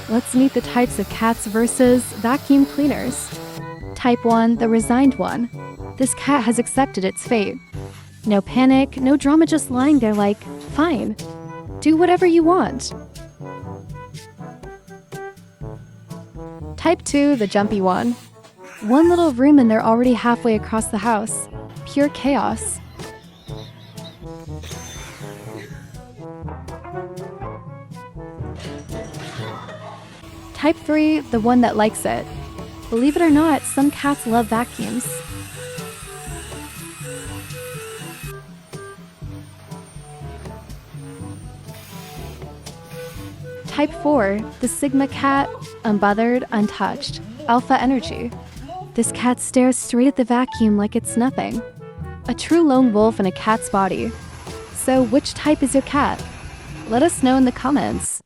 Let's meet the types of cats versus vacuum cleaners. Type 1, the Resigned One. This cat has accepted its fate. No panic, no drama, just lying there like, fine, do whatever you want. Type 2, the Jumpy One. One little room and they're already halfway across the house. Pure chaos. Type 3, the one that likes it. Believe it or not, some cats love vacuums. Type 4, the Sigma cat, unbothered, untouched, alpha energy. This cat stares straight at the vacuum like it's nothing. A true lone wolf in a cat's body. So which type is your cat? Let us know in the comments.